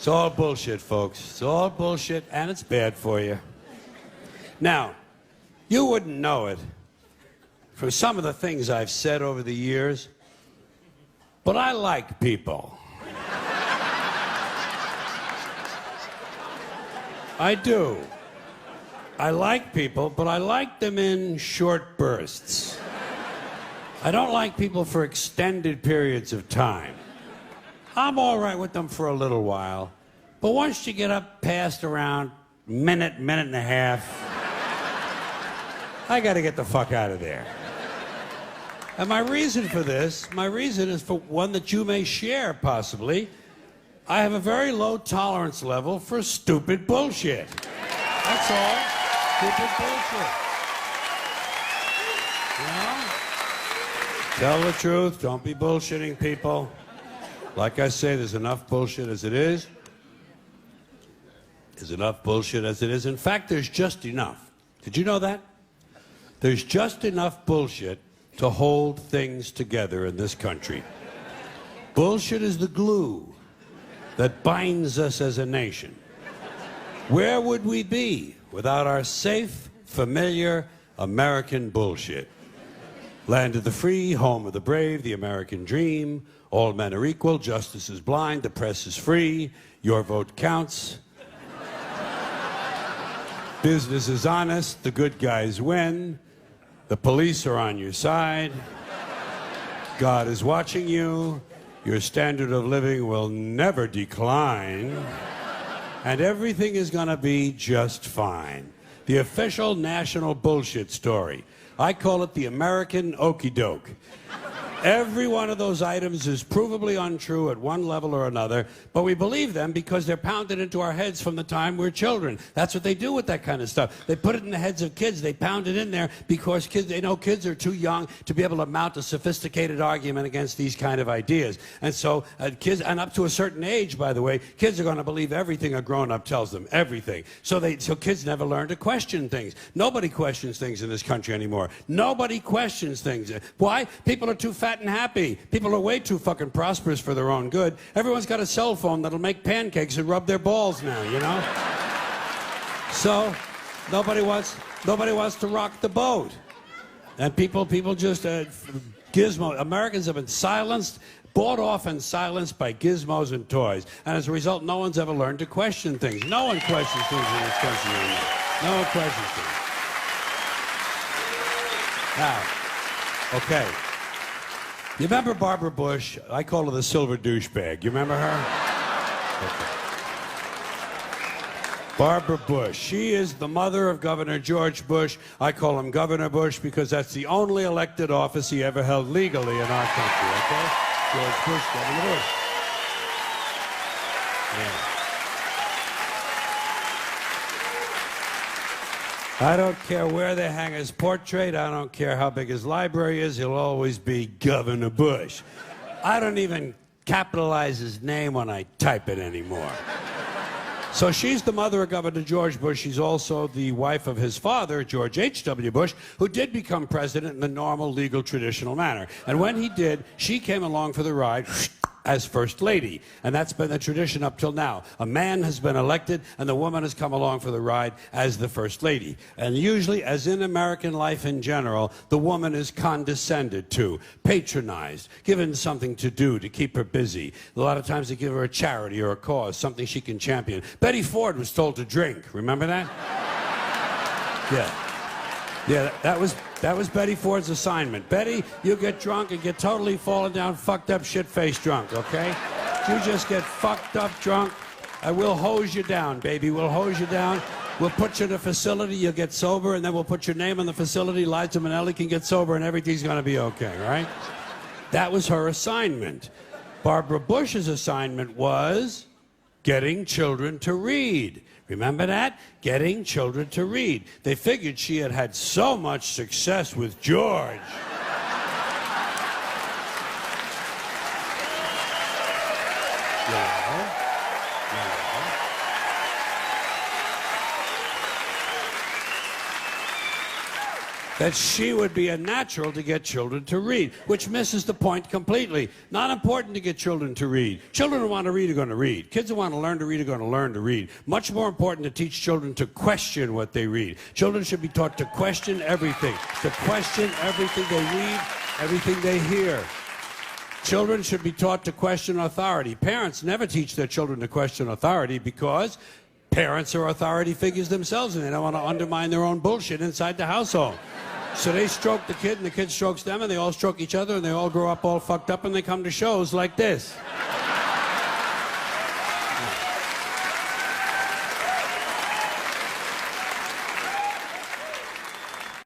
It's all bullshit, folks. It's all bullshit, and it's bad for you. Now, you wouldn't know it from some of the things I've said over the years, but I like people. I do. I like people, but I like them in short bursts. I don't like people for extended periods of time. I'm all right with them for a little while, but once you get up past around minute and a half, I got to get the fuck out of there. And my reason is for one that you may share, possibly. I have a very low tolerance level for stupid bullshit. That's all. Stupid bullshit. You know? Tell the truth. Don't be bullshitting people. Like I say, there's enough bullshit as it is. There's enough bullshit as it is. In fact, there's just enough. Did you know that? There's just enough bullshit to hold things together in this country. Bullshit is the glue that binds us as a nation. Where would we be without our safe, familiar American bullshit? Land of the free, home of the brave, the American dream. All men are equal, justice is blind, the press is free, your vote counts. Business is honest, the good guys win. The police are on your side. God is watching you. Your standard of living will never decline. And everything is gonna be just fine. The official national bullshit story. I call it the American okey doke. Every one of those items is provably untrue at one level or another, but we believe them because they're pounded into our heads from the time we're children. That's what they do with that kind of stuff. They put it in the heads of kids. They pound it in there because they know kids are too young to be able to mount a sophisticated argument against these kind of ideas. And so kids, and up to a certain age, by the way, kids are going to believe everything a grown-up tells them, everything. So kids never learn to question things. Nobody questions things in this country anymore. Nobody questions things. Why? People are too fat and happy. People are way too fucking prosperous for their own good. Everyone's got a cell phone that'll make pancakes and rub their balls now, you know? So nobody wants to rock the boat. And people just gizmo. Americans have been silenced, bought off and silenced by gizmos and toys. And as a result, no one's ever learned to question things. No one questions things in this country anymore. No one questions things. Now, okay. You remember Barbara Bush? I call her the silver douchebag. You remember her? Okay. Barbara Bush. She is the mother of Governor George Bush. I call him Governor Bush because that's the only elected office he ever held legally in our country, okay? George Bush, Governor Bush. Yeah. I don't care where they hang his portrait. I don't care how big his library is. He'll always be Governor Bush. I don't even capitalize his name when I type it anymore. So she's the mother of Governor George Bush. She's also the wife of his father, George H.W. Bush, who did become president in the normal, legal, traditional manner. And when he did, she came along for the ride as First Lady. And that's been the tradition up till now. A man has been elected, and the woman has come along for the ride as the First Lady. And usually, as in American life in general, the woman is condescended to, patronized, given something to do to keep her busy. A lot of times they give her a charity or a cause, something she can champion. Betty Ford was told to drink. Remember that? Yeah. Yeah, that was Betty Ford's assignment. Betty, you get drunk and get totally fallen down, fucked up, shit-faced drunk, okay? You just get fucked up drunk, and we'll hose you down, baby. We'll hose you down. We'll put you in a facility, you'll get sober, and then we'll put your name in the facility. Liza Minnelli can get sober, and everything's gonna be okay, right? That was her assignment. Barbara Bush's assignment was getting children to read. Remember that? Getting children to read. They figured she had had so much success with George. that she would be a natural to get children to read, which misses the point completely. Not important to get children to read. Children who want to read are going to read. Kids who want to learn to read are going to learn to read. Much more important to teach children to question what they read. Children should be taught to question everything, to question everything they read, everything they hear. Children should be taught to question authority. Parents never teach their children to question authority because parents are authority figures themselves and they don't want to undermine their own bullshit inside the household. So they stroke the kid and the kid strokes them and they all stroke each other and they all grow up all fucked up and they come to shows like this.